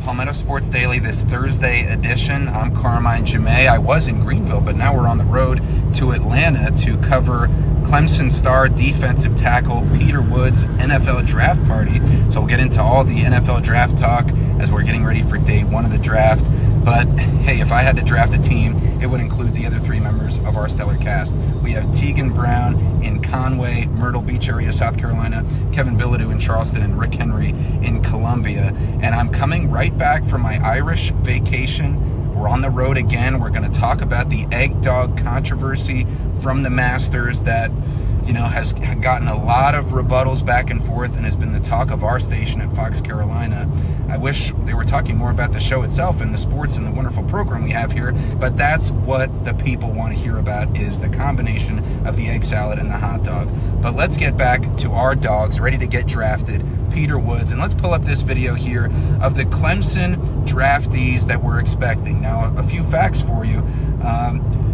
Palmetto Sports Daily, this Thursday edition. I'm Carmine Jamay. I was in Greenville, but now we're on the road to Atlanta to cover Clemson star defensive tackle Peter Wood's NFL draft party. So we'll get into all the NFL draft talk as we're getting ready for day one of the draft. But hey, if I had to draft a team, it would include the other three members of our stellar cast. We have Tegan Brown in Conway, Myrtle Beach area, South Carolina, Kevin Bilodeau in Charleston, and Rick Henry in Columbia. And I'm coming right back from my Irish vacation. We're on the road again. We're going to talk about the egg dog controversy from the Masters that, has gotten a lot of rebuttals back and forth and has been the talk of our station at Fox Carolina. I wish they were talking more about the show itself and the sports and the wonderful program we have here, but that's what the people want to hear about, is the combination of the egg salad and the hot dog. But let's get back to our dogs ready to get drafted, Peter Woods, and let's pull up this video here of the Clemson draftees that we're expecting. Now, a few facts for you.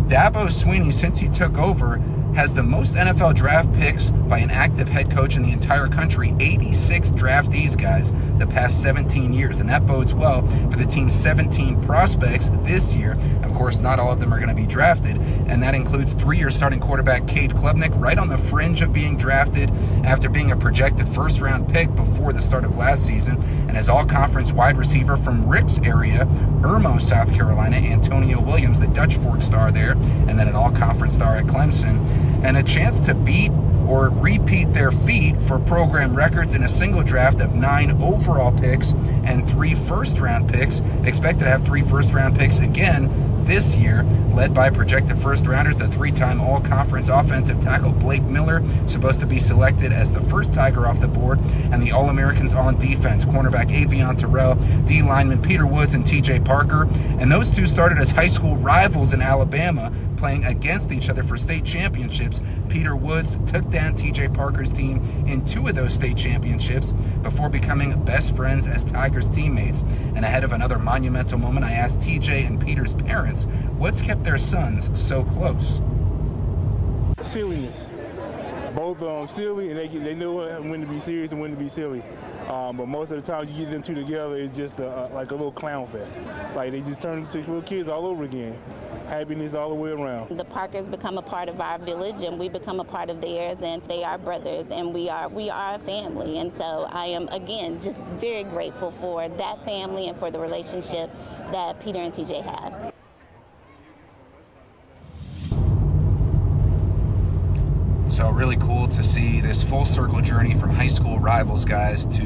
Dabo Swinney, since he took over, has the most NFL draft picks by an active head coach in the entire country. 86 draftees, guys, the past 17 years. And that bodes well for the team's 17 prospects this year. Of course, not all of them are going to be drafted. And that includes three-year starting quarterback Cade Klubnik, right on the fringe of being drafted after being a projected first-round pick before the start of last season. And as all-conference wide receiver from Rick's area, Irmo, South Carolina, Antonio Williams, the Dutch Fork star there, and then an all-conference star at Clemson. And a chance to beat or repeat their feat for program records in a single draft of 9 overall picks and 3 first-round picks. Expected to have 3 first-round picks again this year, led by projected first-rounders, the 3-time all-conference offensive tackle Blake Miller, supposed to be selected as the first Tiger off the board, and the All-Americans on defense, cornerback Avion Terrell, D-lineman Peter Woods, and T.J. Parker. And those two started as high school rivals in Alabama, playing against each other for state championships. Peter Woods took down T.J. Parker's team in 2 of those state championships before becoming best friends as Tigers teammates. And ahead of another monumental moment, I asked T.J. and Peter's parents what's kept their sons so close. Silliness. Both silly, and they know when to be serious and when to be silly. But most of the time you get them two together, it's just like a little clown fest. Like they just turn into little kids all over again. Happiness all the way around. The Parkers become a part of our village, and we become a part of theirs, and they are brothers, and we are a family. And so I am, again, just very grateful for that family and for the relationship that Peter and TJ have. So really cool to see this full circle journey from high school rivals, guys, to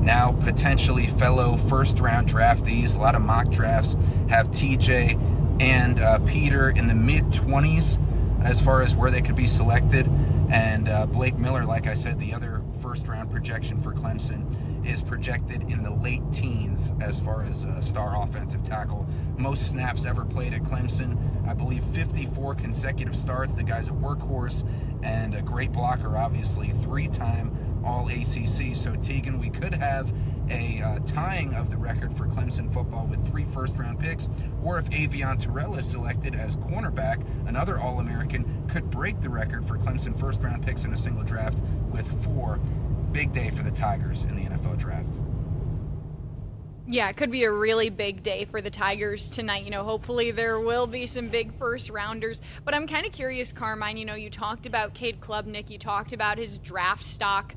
now potentially fellow first-round draftees. A lot of mock drafts have TJ and Peter in the mid-20s as far as where they could be selected. And Blake Miller, like I said, the other first-round projection for Clemson, is projected in the late teens as far as star offensive tackle. Most snaps ever played at Clemson. I believe 54 consecutive starts. The guy's a workhorse and a great blocker, obviously. 3-time All-ACC. So, Tegan, we could have a tying of the record for Clemson football with 3 first-round picks, or if Avion Terrell is selected as cornerback, another All-American, could break the record for Clemson first-round picks in a single draft with 4. Big day for the Tigers in the NFL draft. Yeah, it could be a really big day for the Tigers tonight. Hopefully there will be some big first rounders. But I'm kind of curious, Carmine, you talked about Cade Klubnik. You talked about his draft stock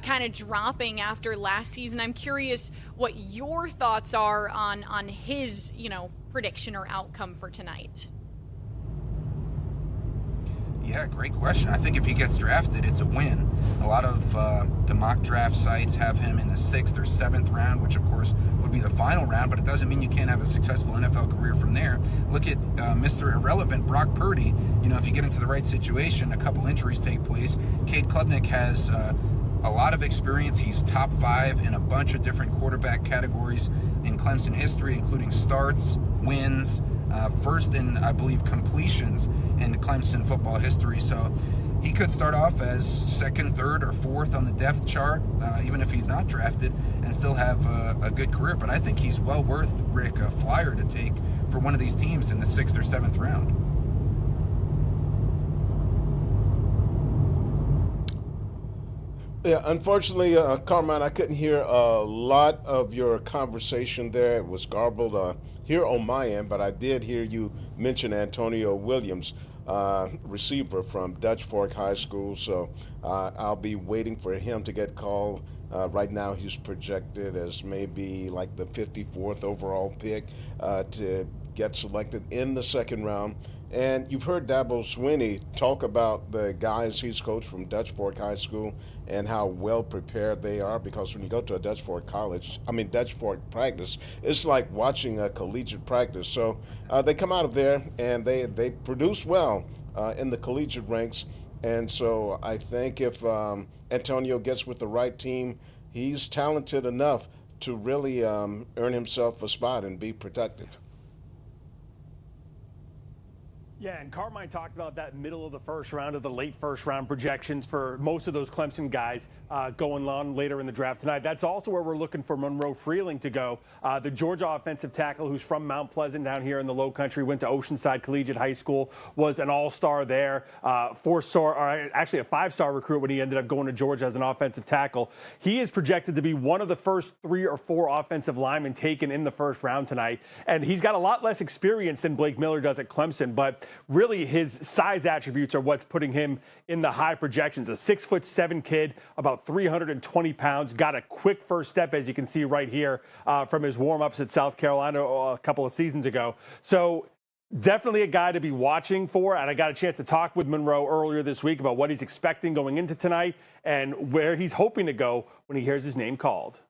kind of dropping after last season. I'm curious what your thoughts are on his, prediction or outcome for tonight. Yeah, great question. I think if he gets drafted, it's a win. A lot of the mock draft sites have him in the 6th or 7th round, which of course would be the final round, but it doesn't mean you can't have a successful NFL career from there. Look at Mr. Irrelevant, Brock Purdy. If you get into the right situation, a couple injuries take place. Cade Klubnik has a lot of experience. He's top 5 in a bunch of different quarterback categories in Clemson history, including starts, wins, first in, I believe, completions in Clemson football history. So he could start off as 2nd, 3rd, or 4th on the depth chart, even if he's not drafted, and still have a good career. But I think he's well worth, Rick, a flyer to take for one of these teams in the 6th or 7th round. Yeah, unfortunately, Carmine, I couldn't hear a lot of your conversation there. It was garbled here on my end, but I did hear you mention Antonio Williams, receiver from Dutch Fork High School. So I'll be waiting for him to get called. Right now, he's projected as maybe like the 54th overall pick to get selected in the second round. And you've heard Dabo Swinney talk about the guys he's coached from Dutch Fork High School and how well prepared they are, because when you go to a Dutch Fork Dutch Fork practice, it's like watching a collegiate practice. So they come out of there and they produce well in the collegiate ranks. And so I think if Antonio gets with the right team, he's talented enough to really earn himself a spot and be productive. Yeah, and Carmine talked about that middle of the first round, of the late first round projections for most of those Clemson guys going on later in the draft tonight. That's also where we're looking for Monroe Freeling to go. The Georgia offensive tackle, who's from Mount Pleasant down here in the Low Country, went to Oceanside Collegiate High School, was an all-star there, actually a five-star recruit when he ended up going to Georgia as an offensive tackle. He is projected to be one of the first 3 or 4 offensive linemen taken in the first round tonight, and he's got a lot less experience than Blake Miller does at Clemson, but really his size attributes are what's putting him in the high projections. A 6'7" kid, about 320 pounds, got a quick first step, as you can see right here from his warm-ups at South Carolina a couple of seasons ago. So definitely a guy to be watching for, and I got a chance to talk with Monroe earlier this week about what he's expecting going into tonight and where he's hoping to go when he hears his name called.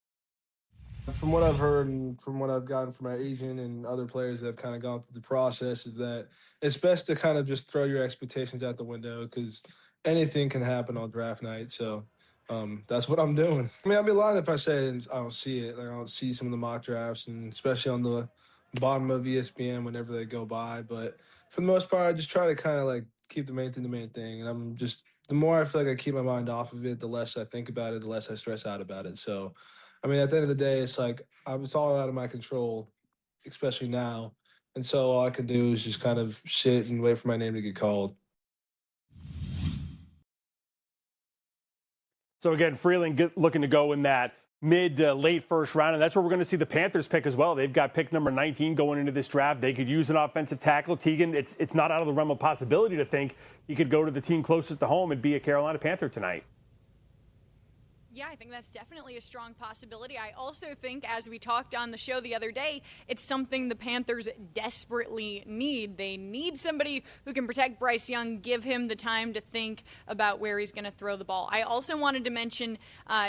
From what I've heard and from what I've gotten from my agent and other players that have kind of gone through the process is that it's best to kind of just throw your expectations out the window, because anything can happen on draft night. So that's what I'm doing. I mean, I'd be lying if I said I don't see it. Like, I don't see some of the mock drafts, and especially on the bottom of ESPN whenever they go by. But for the most part, I just try to kind of like keep the main thing. And I'm just, the more I feel like I keep my mind off of it, the less I think about it, the less I stress out about it. So I mean, at the end of the day, it's like it's all out of my control, especially now. And so all I can do is just kind of sit and wait for my name to get called. So again, Freeling looking to go in that mid to late first round, and that's where we're going to see the Panthers pick as well. They've got pick number 19 going into this draft. They could use an offensive tackle. Teagan, it's not out of the realm of possibility to think he could go to the team closest to home and be a Carolina Panther tonight. Yeah, I think that's definitely a strong possibility. I also think, as we talked on the show the other day, it's something the Panthers desperately need. They need somebody who can protect Bryce Young, give him the time to think about where he's going to throw the ball. I also wanted to mention,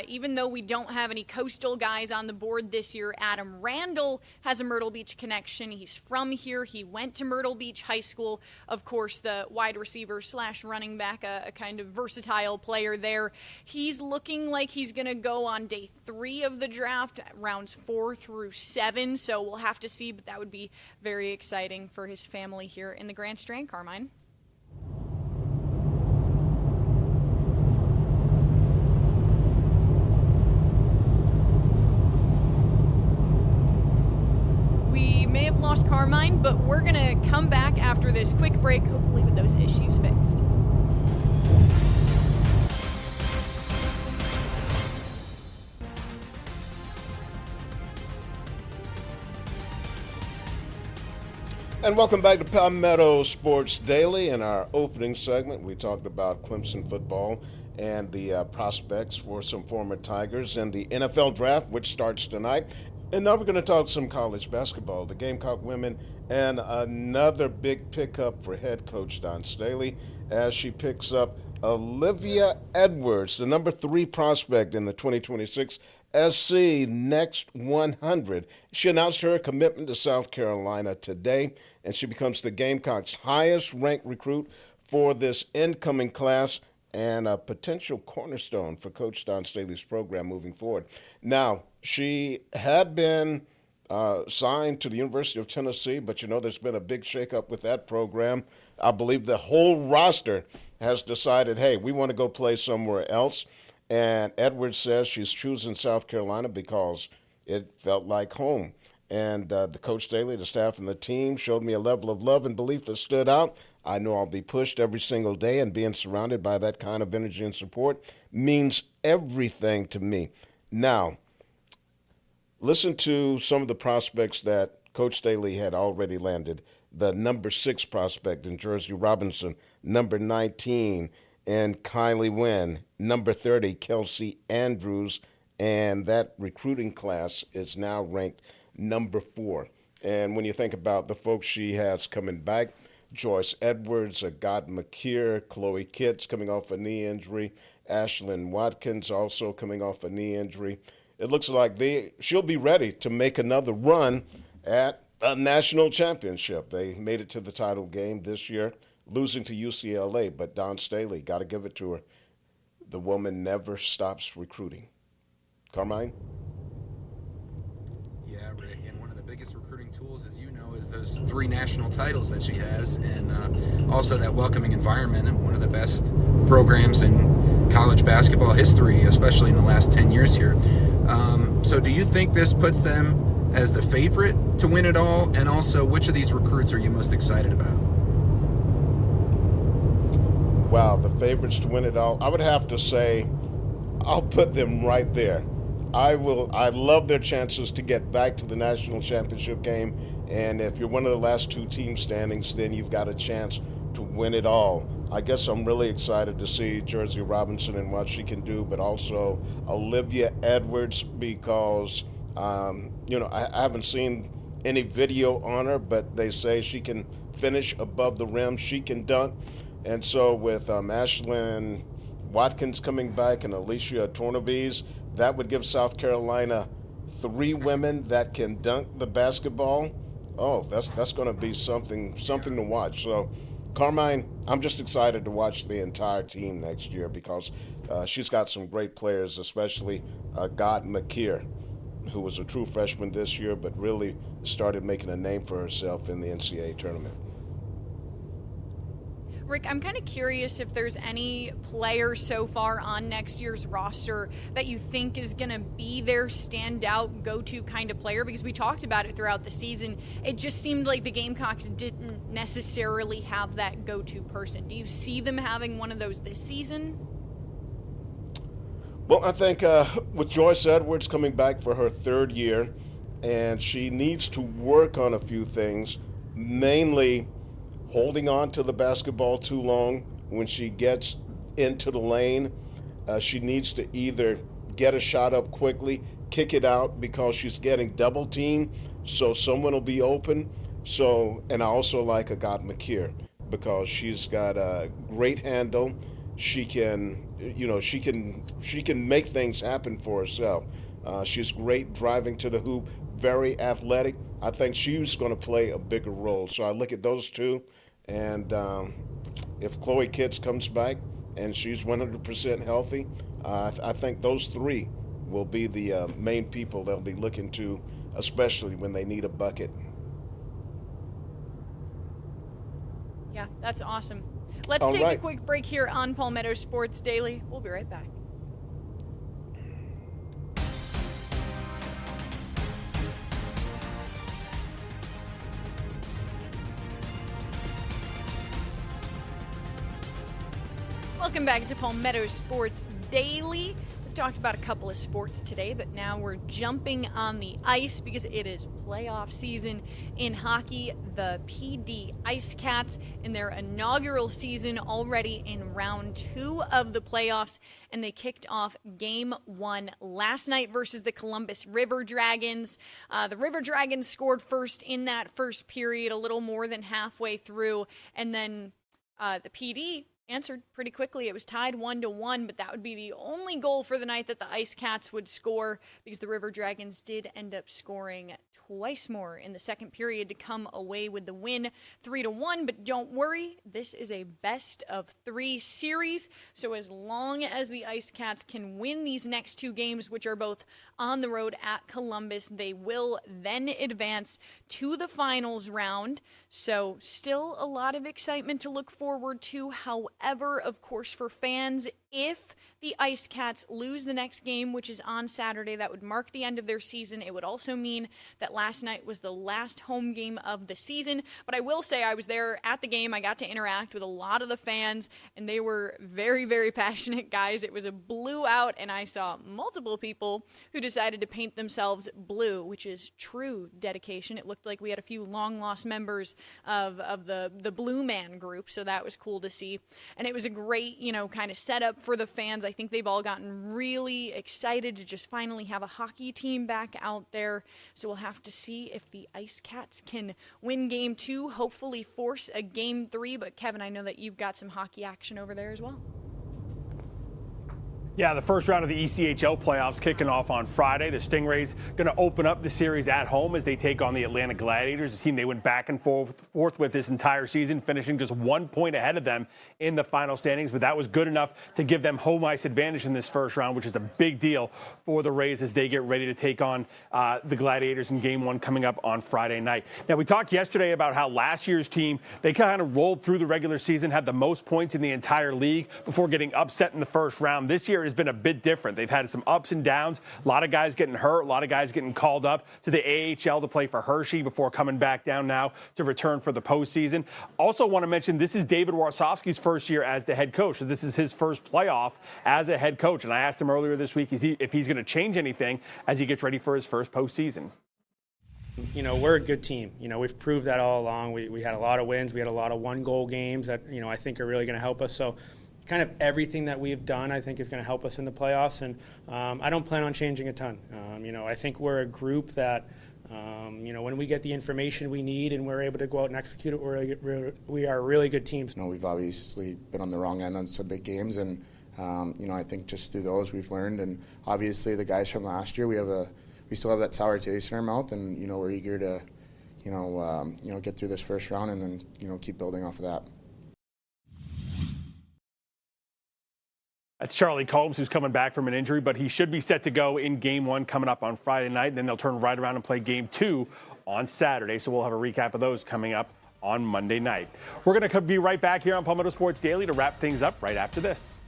even though we don't have any coastal guys on the board this year, Adam Randall has a Myrtle Beach connection. He's from here. He went to Myrtle Beach High School. Of course, the wide receiver / running back, a kind of versatile player there. He's looking like he's going to go on day 3 of the draft, rounds 4 through 7. So we'll have to see, but that would be very exciting for his family here in the Grand Strand, Carmine. We may have lost Carmine, but we're going to come back after this quick break, hopefully with those issues fixed. And welcome back to Palmetto Sports Daily. In our opening segment, we talked about Clemson football and the prospects for some former Tigers and the NFL draft, which starts tonight. And now we're going to talk some college basketball. The Gamecock women and another big pickup for head coach Don Staley as she picks up Olivia Edwards, the number 3 prospect in the 2026 SC Next 100. She announced her commitment to South Carolina today, and she becomes the Gamecocks' highest-ranked recruit for this incoming class and a potential cornerstone for Coach Don Staley's program moving forward. Now, she had been signed to the University of Tennessee, but there's been a big shakeup with that program. I believe the whole roster has decided, hey, we want to go play somewhere else. And Edwards says she's choosing South Carolina because it felt like home. And the Coach Staley, the staff, and the team showed me a level of love and belief that stood out. I know I'll be pushed every single day, and being surrounded by that kind of energy and support means everything to me. Now, listen to some of the prospects that Coach Staley had already landed. The number 6 prospect in Jersey Robinson, number 19 and Kylie Wynn, number 30 Kelsey Andrews, and that recruiting class is now ranked number 4. And when you think about the folks she has coming back, Joyce Edwards, Agat McKeer, Chloe Kitts coming off a knee injury, Ashlyn Watkins also coming off a knee injury. It looks like she'll be ready to make another run at a national championship. They made it to the title game this year, losing to UCLA, but Don Staley, got to give it to her. The woman never stops recruiting. Carmine? Yeah, Rick, and one of the biggest recruiting tools, as you know, is those 3 national titles that she has, and also that welcoming environment, and one of the best programs in college basketball history, especially in the last 10 years here. So do you think this puts them as the favorite to win it all? And also, which of these recruits are you most excited about? Wow, the favorites to win it all. I would have to say I'll put them right there. I love their chances to get back to the national championship game. And if you're one of the last 2 team standings, then you've got a chance to win it all. I guess I'm really excited to see Jersey Robinson and what she can do, but also Olivia Edwards, because, I haven't seen any video on her, but they say she can finish above the rim. She can dunk. And so with Ashlyn Watkins coming back and Alicia Tornabese, that would give South Carolina 3 women that can dunk the basketball. Oh, that's going to be something to watch. So, Carmine, I'm just excited to watch the entire team next year, because she's got some great players, especially Agat McKeer, who was a true freshman this year, but really started making a name for herself in the NCAA tournament. Rick, I'm kind of curious if there's any player so far on next year's roster that you think is going to be their standout go-to kind of player, because we talked about it throughout the season. It just seemed like the Gamecocks didn't necessarily have that go-to person. Do you see them having one of those this season? Well, I think with Joyce Edwards coming back for her 3rd year, and she needs to work on a few things, mainly holding on to the basketball too long when she gets into the lane. She needs to either get a shot up quickly, kick it out because she's getting double teamed, so someone will be open. So, and I also like Agat McKeer because she's got a great handle. She can make things happen for herself. She's great driving to the hoop, very athletic. I think she's going to play a bigger role. So I look at those 2, and if Chloe Kitts comes back and she's 100% healthy, I think those 3 will be the main people they'll be looking to, especially when they need a bucket. Yeah, that's awesome. Let's take a quick break here on Palmetto Sports Daily. We'll be right back. Welcome back to Palmetto Sports Daily. We've talked about a couple of sports today, but now we're jumping on the ice because it is playoff season in hockey. The PD Ice Cats in their inaugural season already in round 2 of the playoffs, and they kicked off game 1 last night versus the Columbus River Dragons. The River Dragons scored first in that first period, a little more than halfway through, and then the PD answered pretty quickly. It was tied 1-1, but that would be the only goal for the night that the Ice Cats would score, because the River Dragons did end up scoring twice more in the second period to come away with the win, 3-1. But don't worry, this is a best of 3 series, so as long as the Ice Cats can win these next 2 games, which are both on the road at Columbus, they will then advance to the finals round. So still a lot of excitement to look forward to. However, of course, for fans, If the Ice Cats lose the next game, which is on Saturday, that would mark the end of their season. It would also mean that last night was the last home game of the season. But I will say I was there at the game. I got to interact with a lot of the fans, and they were very, very passionate guys. It was a blue out, and I saw multiple people who decided to paint themselves blue, which is true dedication. It looked like we had a few long-lost members of the Blue Man group, so that was cool to see. And it was a great, kind of setup for the fans. I think they've all gotten really excited to just finally have a hockey team back out there. So we'll have to see if the Ice Cats can win Game 2, hopefully force a Game 3. But Kevin, I know that you've got some hockey action over there as well. Yeah, the first round of the ECHL playoffs kicking off on Friday. The Stingrays going to open up the series at home as they take on the Atlanta Gladiators, a team they went back and forth with this entire season, finishing just 1 point ahead of them in the final standings. But that was good enough to give them home ice advantage in this first round, which is a big deal for the Rays as they get ready to take on the Gladiators in Game 1 coming up on Friday night. Now, we talked yesterday about how last year's team, they kind of rolled through the regular season, had the most points in the entire league before getting upset in the first round. This year has been a bit different. They've had some ups and downs, a lot of guys getting hurt, a lot of guys getting called up to the AHL to play for Hershey before coming back down now to return for the postseason. Also want to mention this is David Warsofsky's first year as the head coach. So this is his first playoff as a head coach. And I asked him earlier this week if he's going to change anything as he gets ready for his first postseason. We're a good team. We've proved that all along. We had a lot of wins. We had a lot of one-goal games that, I think are really going to help us. So kind of everything that we've done, I think, is going to help us in the playoffs. And I don't plan on changing a ton. I think we're a group that, when we get the information we need and we're able to go out and execute it, we are a really good team. We've obviously been on the wrong end on some big games. And, I think just through those we've learned. And obviously the guys from last year, we still have that sour taste in our mouth. And, we're eager to, get through this first round and then, keep building off of that. That's Charlie Combs, who's coming back from an injury, but he should be set to go in Game 1 coming up on Friday night. And then they'll turn right around and play Game 2 on Saturday. So we'll have a recap of those coming up on Monday night. We're going to be right back here on Palmetto Sports Daily to wrap things up right after this.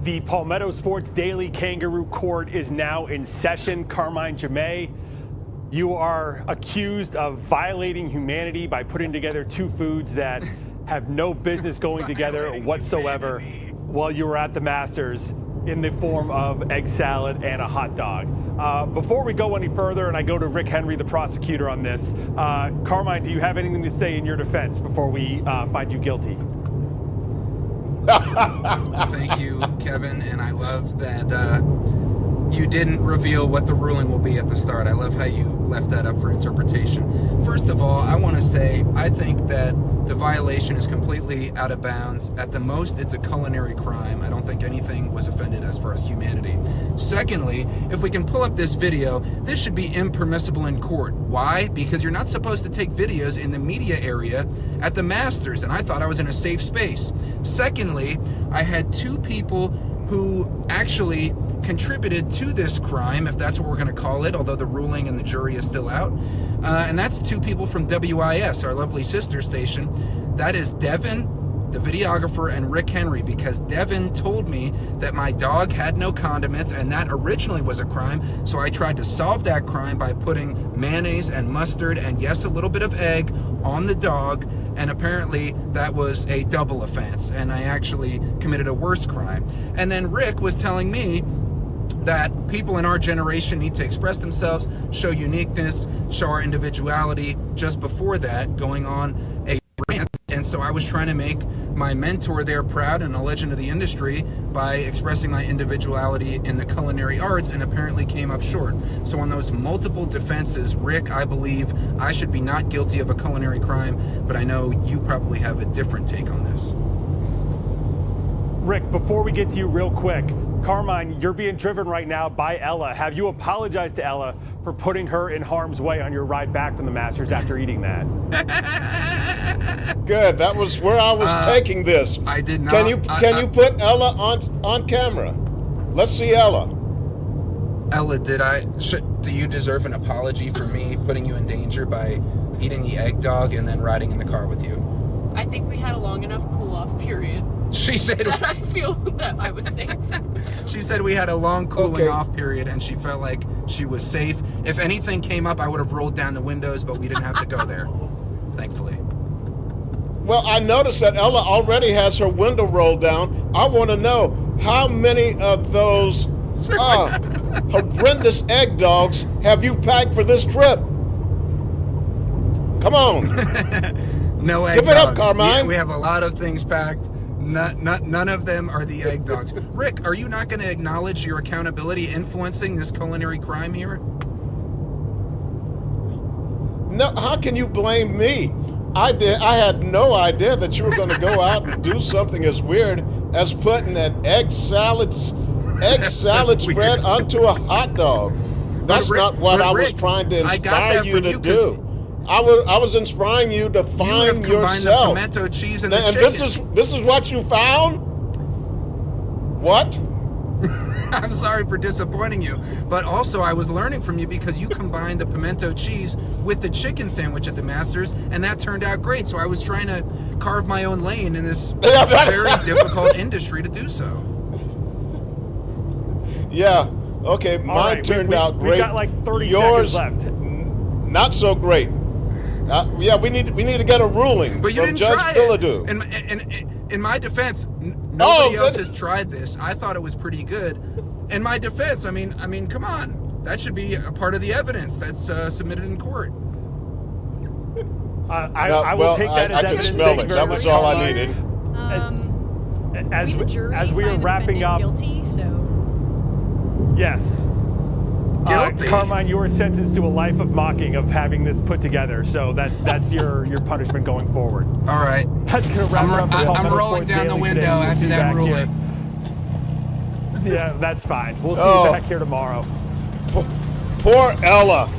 The Palmetto Sports Daily Kangaroo Court is now in session. Carmine Jamay, you are accused of violating humanity by putting together two foods that have no business going together whatsoever while you were at the Masters in the form of egg salad and a hot dog. Before we go any further, and I go to Rick Henry, the prosecutor on this, Carmine, do you have anything to say in your defense before we find you guilty? Thank you, Kevin, and I love that you didn't reveal what the ruling will be at the start. I love how you left that up for interpretation. First of all, I want to say I think that the violation is completely out of bounds. At the most, it's a culinary crime. I don't think anything was offended as far as humanity. Secondly, if we can pull up this video, this should be impermissible in court. Why? Because you're not supposed to take videos in the media area at the Masters, and I thought I was in a safe space. Secondly, I had two people who actually contributed to this crime, if that's what we're going to call it, although the ruling and the jury is still out. And that's two people from WIS, our lovely sister station. That is Devin, the videographer, and Rick Henry, because Devin told me that my dog had no condiments, and that originally was a crime. So I tried to solve that crime by putting mayonnaise and mustard and, yes, a little bit of egg on the dog. And apparently that was a double offense, and I actually committed a worse crime. And then Rick was telling me that people in our generation need to express themselves, show uniqueness, show our individuality. Just before that, going on a rant. And so I was trying to make my mentor there proud and a legend of the industry by expressing my individuality in the culinary arts, and apparently came up short. So on those multiple defenses, Rick, I believe I should be not guilty of a culinary crime, but I know you probably have a different take on this. Rick, before we get to you real quick, Carmine, you're being driven right now by Ella. Have you apologized to Ella for putting her in harm's way on your ride back from the Masters after eating that? Good. That was where I was taking this. I did not. Can you put Ella on camera? Let's see Ella. Ella, do you deserve an apology for me putting you in danger by eating the egg dog and then riding in the car with you? I think we had a long enough cool-off period. She said that I feel that I was safe. She said we had a long cooling off period and she felt like she was safe. If anything came up, I would have rolled down the windows, but we didn't have to go there, thankfully. Well, I noticed that Ella already has her window rolled down. I want to know how many of those horrendous egg dogs have you packed for this trip? Come on. No egg dogs. Give it up, dogs. Carmine. We have a lot of things packed. None of them are the egg dogs. Rick, are you not going to acknowledge your accountability influencing this culinary crime here? No, how can you blame me? I had no idea that you were going to go out and do something as weird as putting an egg salad spread onto a hot dog. That's not what I was trying to inspire you to do. I was inspiring you to find yourself. The pimento cheese and the and chicken. this is what you found? What? I'm sorry for disappointing you, but also I was learning from you because you combined the pimento cheese with the chicken sandwich at the Masters, and that turned out great. So I was trying to carve my own lane in this very difficult industry to do so. Yeah. Okay. Mine turned out great. We've got like 30 Yours, seconds left. Not so great. Yeah, we need to get a ruling but you from didn't Judge try Billadu. In my defense, nobody else has tried this. I thought it was pretty good. In my defense, I mean, come on, that should be a part of the evidence that's submitted in court. I will take that as I evidence. could smell it. That was all I needed. As we are wrapping up, guilty, so yes. Guilty. Carmine, you are sentenced to a life of mocking of having this put together. So that's your punishment going forward. All right. That's gonna wrap it up. I'm rolling down the window after that ruling. Yeah, that's fine. We'll see you back here tomorrow. Poor Ella.